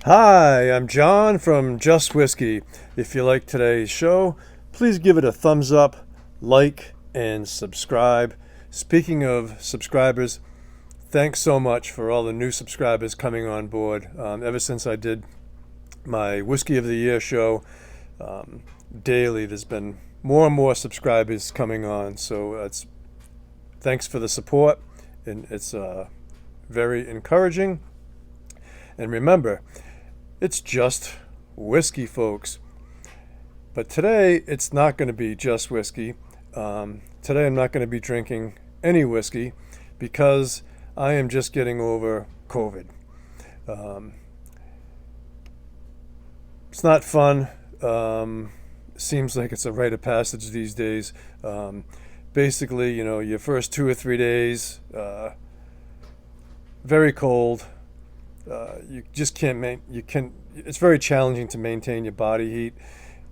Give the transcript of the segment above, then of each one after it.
Hi, I'm John from Just Whiskey. If you like today's show, please give it a thumbs up, like, and subscribe. Speaking of subscribers, thanks so much for all the new subscribers coming on board. Ever since I did my Whiskey of the Year show, daily there's been more and more subscribers coming on. So thanks for the support, and it's very encouraging. And remember, it's just whiskey, folks. But today, it's not going to be just whiskey. Today, I'm not going to be drinking any whiskey because I am just getting over COVID. It's not fun. Seems like it's a rite of passage these days. Basically, your first 2 or 3 days, very cold. You just can't it's very challenging to maintain your body heat,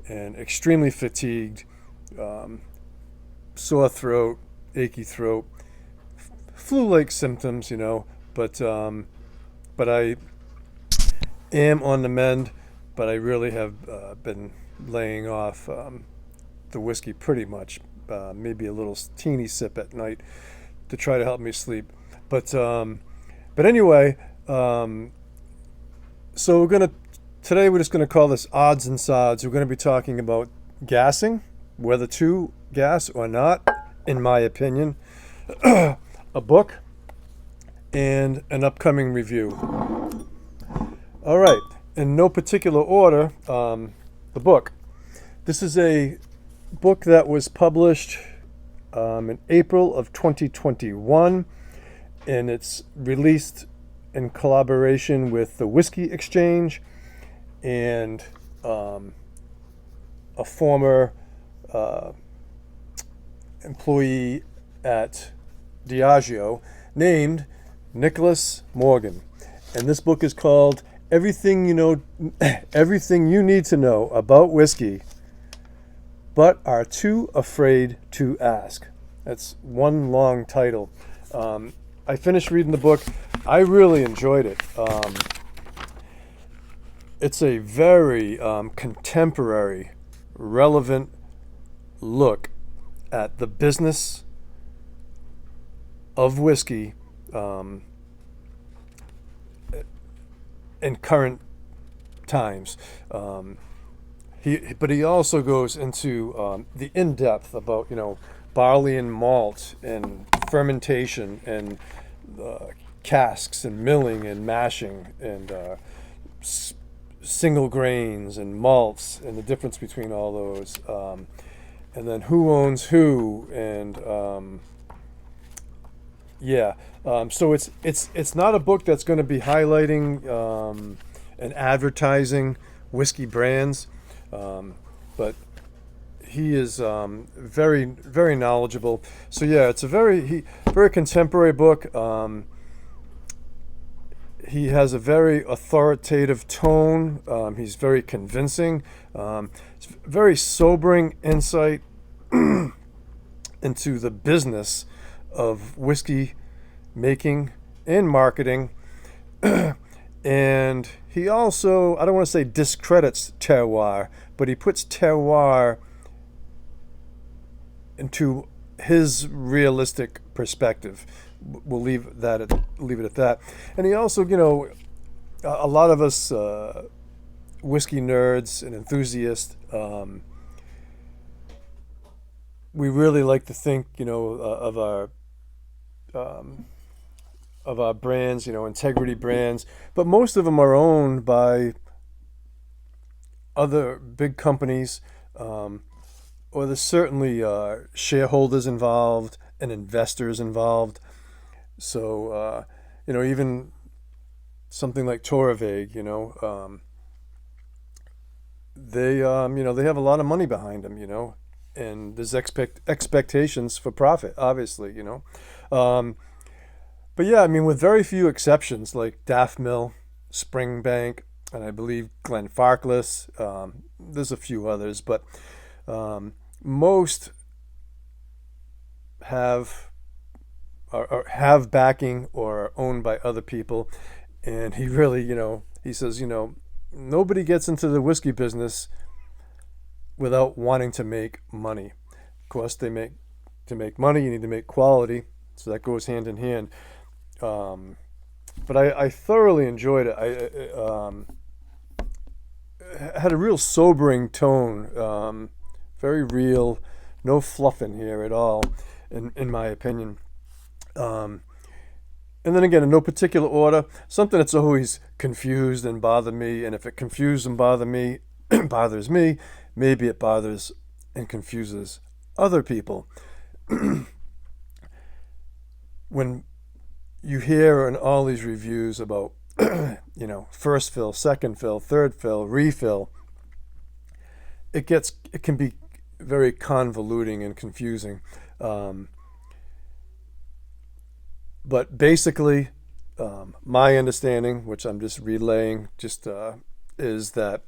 and extremely fatigued, sore throat, achy throat, flu-like symptoms, but I am on the mend, but I really have been laying off the whiskey pretty much, maybe a little teeny sip at night to try to help me sleep. But anyway, so today we're just gonna call this odds and sods. We're gonna be talking about gassing, whether to gas or not, in my opinion, a book, and an upcoming review. All right, in no particular order, the book. This is a book that was published in April of 2021, and it's released in collaboration with the Whisky Exchange and a former employee at Diageo named Nicholas Morgan. And this book is called Everything Everything You Need to Know About Whiskey, But Are Too Afraid to Ask. That's one long title. I finished reading the book. I really enjoyed it. It's a very contemporary, relevant look at the business of whiskey in current times. But he also goes into the in-depth about barley and malt and fermentation and casks and milling and mashing and single grains and malts and the difference between all those, and then who owns who, and so it's not a book that's going to be highlighting and advertising whiskey brands, but he is very, very knowledgeable. So yeah, it's a very contemporary book. He has a very authoritative tone. He's very convincing. It's very sobering insight into the business of whiskey making and marketing. And he also, I don't want to say discredits terroir, but he puts terroir into his realistic perspective. We'll leave it at that. And he also, a lot of us whiskey nerds and enthusiasts, we really like to think, of our brands, integrity brands, but most of them are owned by other big companies, or there's certainly shareholders involved and investors involved. So, even something like Torevig, they have a lot of money behind them, and there's expectations for profit, obviously, But yeah, with very few exceptions, like Daffmill, Springbank, and I believe Glenfarclas, there's a few others, but most have or have backing or are owned by other people. And he really, he says, nobody gets into the whiskey business without wanting to make money. Of course, to make money, you need to make quality, so that goes hand in hand. But I thoroughly enjoyed it. I had a real sobering tone, very real, no fluff in here at all, in my opinion. And then again, in no particular order, something that's always confused and bothered me, and if it confused and bothers me, maybe it bothers and confuses other people. When you hear in all these reviews about, first fill, second fill, third fill, refill, it can be very convoluting and confusing. But basically, my understanding, which I'm just relaying, is that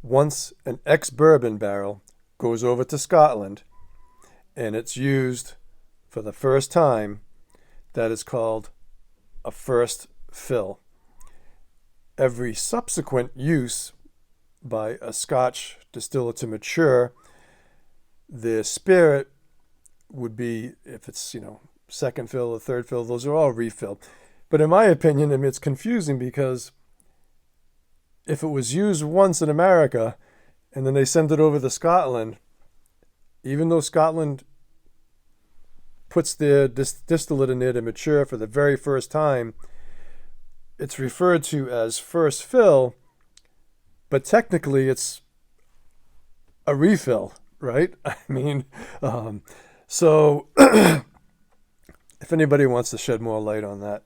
once an ex-bourbon barrel goes over to Scotland and it's used for the first time, that is called a first fill. Every subsequent use by a Scotch distiller to mature, their spirit would be, if it's, second fill or third fill, those are all refill. But in my opinion, it's confusing because if it was used once in America and then they send it over to Scotland, even though Scotland puts their distillate in there to mature for the very first time, it's referred to as first fill, but technically it's a refill, right? So if anybody wants to shed more light on that,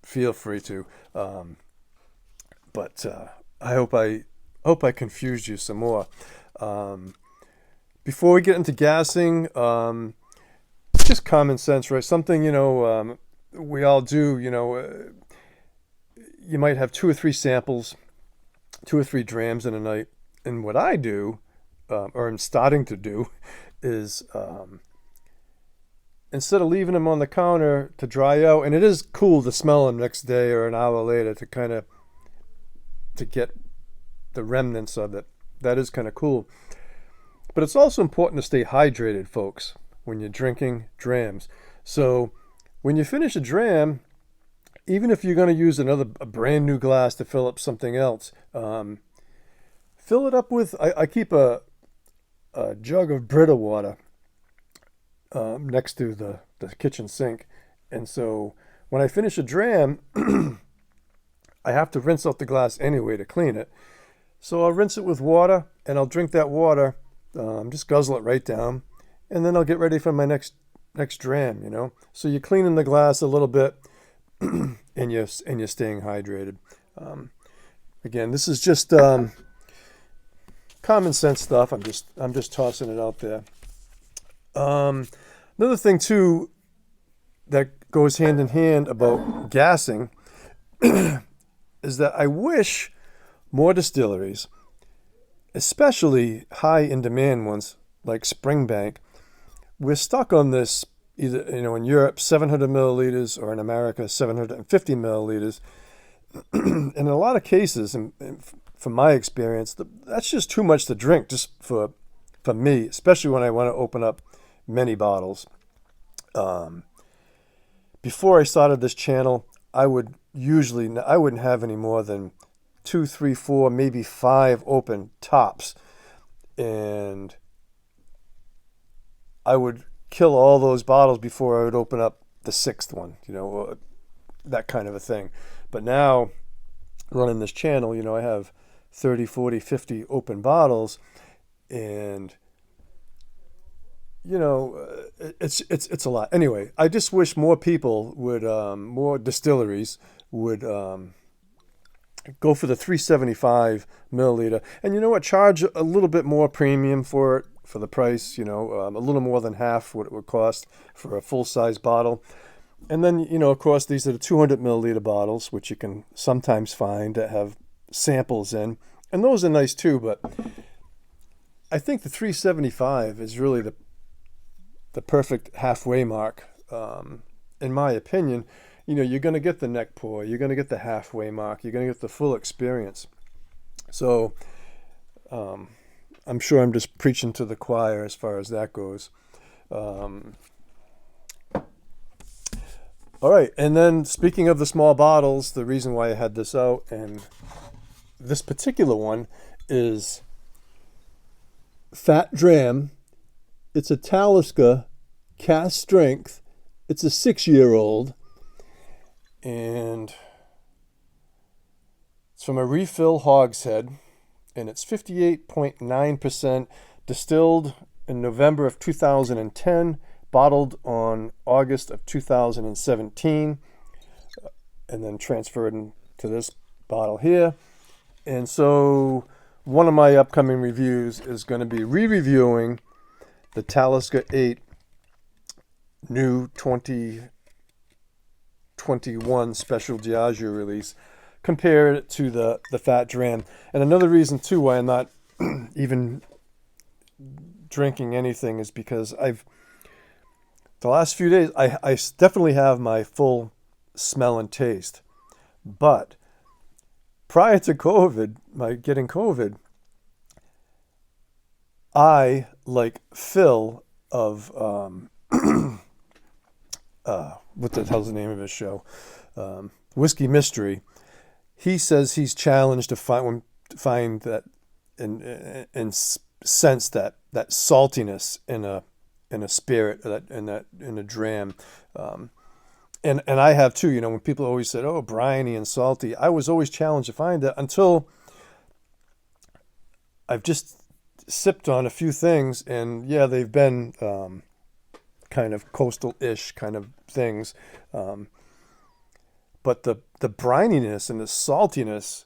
feel free to. But I hope I confused you some more. Before we get into gassing, just common sense, right? Something we all do. You might have 2 or 3 samples, 2 or 3 drams in a night, and what I do, or I'm starting to do, is instead of leaving them on the counter to dry out, and it is cool to smell them next day or an hour later to get the remnants of it. That is kind of cool. But it's also important to stay hydrated, folks, when you're drinking drams. So when you finish a dram, even if you're going to use a brand new glass to fill up something else, fill it up with, I keep a jug of Brita water next to the kitchen sink. And so when I finish a dram, I have to rinse out the glass anyway to clean it. So I'll rinse it with water and I'll drink that water, just guzzle it right down, and then I'll get ready for my next dram, So you're cleaning the glass a little bit and you're staying hydrated. Again, this is just common sense stuff. I'm just tossing it out there. Another thing too that goes hand in hand about gassing is that I wish more distilleries, especially high in demand ones like Springbank, we're stuck on this either in Europe 700 milliliters or in America 750 milliliters. And in a lot of cases, and from my experience, that's just too much to drink just for me, especially when I want to open up many bottles. Before I started this channel, I wouldn't have any more than 2, 3, 4, maybe 5 open tops, and I would kill all those bottles before I would open up the 6th one, that kind of a thing. But now, running this channel, I have 30, 40, 50 open bottles, and it's a lot. Anyway, I just wish more people would, more distilleries would go for the 375 milliliter. And you know what? Charge a little bit more premium for it, for the price, a little more than half what it would cost for a full-size bottle. And then, of course, these are the 200 milliliter bottles, which you can sometimes find that have samples in. And those are nice too, but I think the 375 is really the perfect halfway mark, in my opinion. You're going to get the neck pour, you're going to get the halfway mark, you're going to get the full experience. So I'm sure I'm just preaching to the choir as far as that goes. All right, and then speaking of the small bottles, the reason why I had this out, and this particular one is Fat Dram. It's a Talisker cast strength. It's a 6-year-old, and it's from a refill hogshead, and it's 58.9% distilled in November of 2010, bottled on August of 2017, and then transferred into this bottle here. And so one of my upcoming reviews is going to be re-reviewing the Talisker 8 new 2021 special Diageo release, compared to the Fat Dram. And another reason too why I'm not even drinking anything is because the last few days I definitely have my full smell and taste. But prior to COVID, getting COVID, I, like Phil of what the hell's the name of his show? Whiskey Mystery. He says he's challenged to find that and sense that saltiness in a spirit, in a dram, and I have too. You know, when people always said, "Oh, briny and salty," I was always challenged to find that until I've just sipped on a few things, and yeah, they've been kind of coastal-ish kind of things, but the brininess and the saltiness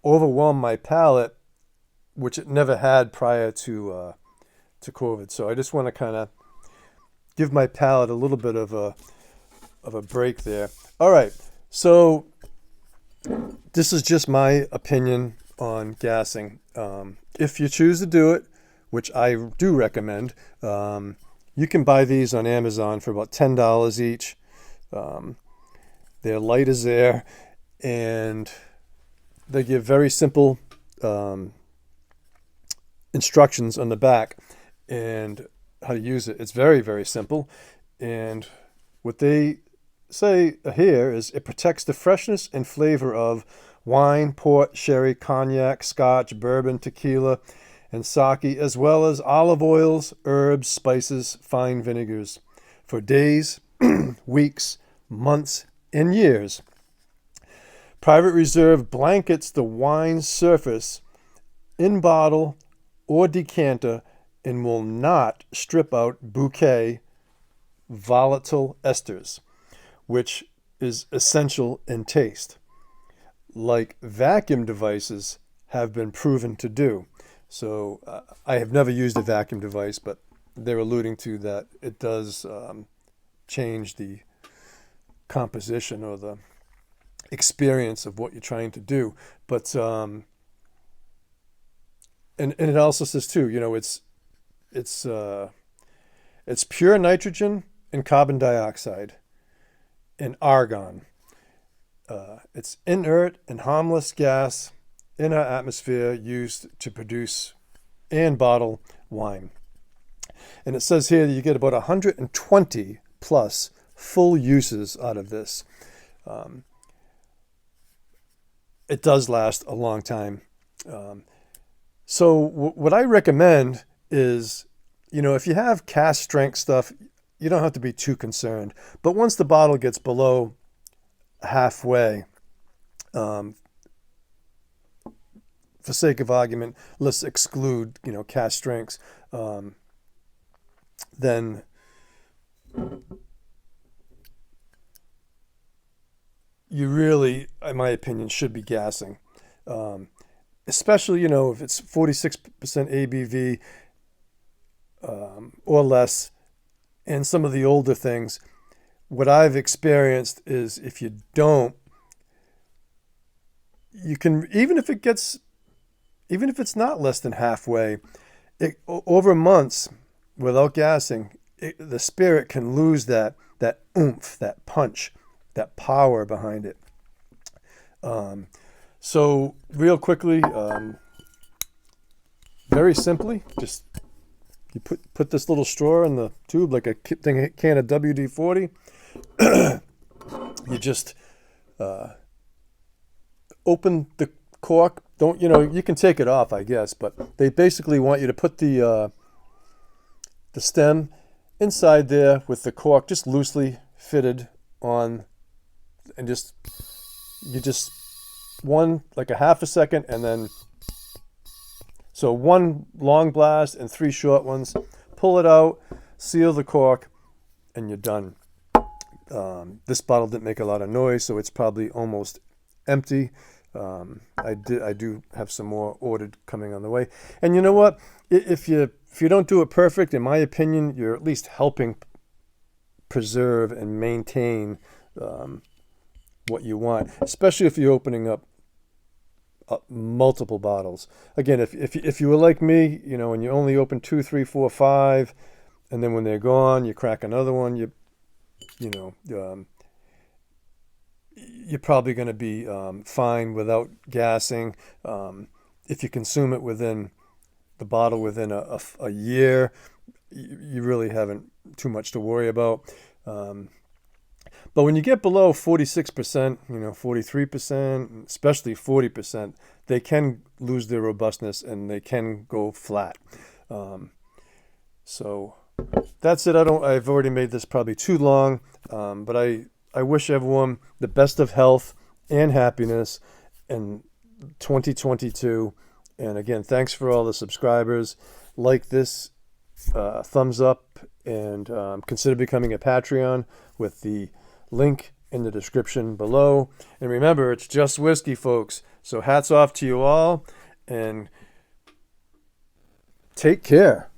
overwhelmed my palate, which it never had prior to COVID. So I just want to kind of give my palate a little bit of a break there. All right, so this is just my opinion on gassing. If you choose to do it, which I do recommend, you can buy these on Amazon for about $10 each. They're light as air, and they give very simple instructions on the back and how to use it. It's very, very simple. And what they say here is it protects the freshness and flavor of wine, port, sherry, cognac, scotch, bourbon, tequila, and sake, as well as olive oils, herbs, spices, fine vinegars, for days, weeks, months, and years. Private Reserve blankets the wine's surface in bottle or decanter and will not strip out bouquet volatile esters, which is essential in taste, like vacuum devices have been proven to do. So I have never used a vacuum device, but they're alluding to that it does change the composition or the experience of what you're trying to do. But and it also says too, you know, it's pure nitrogen and carbon dioxide and argon. It's inert and harmless gas in our atmosphere used to produce and bottle wine. And it says here that you get about 120 plus full uses out of this. It does last a long time. So what I recommend is, you know, if you have cast strength stuff, you don't have to be too concerned. But once the bottle gets below halfway, for sake of argument, let's exclude, you know, cast strengths, then you really, in my opinion, should be gassing. Especially, you know, if it's 46% ABV or less, and some of the older things. What I've experienced is if you don't, you can, even if it's not less than halfway, over months without gassing, the spirit can lose that oomph, that punch, that power behind it. So real quickly, very simply, just you put this little straw in the tube like a can of WD-40. You just open the cork. Don't, you can take it off, I guess, but they basically want you to put the stem inside there with the cork just loosely fitted on, and you just one, like a half a second, and then so one long blast and 3 short ones. Pull it out, seal the cork, and you're done. This bottle didn't make a lot of noise, so it's probably almost empty. I do have some more ordered coming on the way. And you know what? If you don't do it perfect, in my opinion, you're at least helping preserve and maintain what you want, especially if you're opening up multiple bottles. Again, if you were like me, and you only open 2, 3, 4, 5, and then when they're gone, you crack another one. You're probably going to be fine without gassing. If you consume it within the bottle within a year, you really haven't too much to worry about. But when you get below 46%, 43%, especially 40%, they can lose their robustness and they can go flat. So that's it. I've already made this probably too long, but I wish everyone the best of health and happiness in 2022. And again, thanks for all the subscribers. Like this, thumbs up, and consider becoming a Patreon with the link in the description below. And remember, it's just whiskey, folks. So hats off to you all, and take care.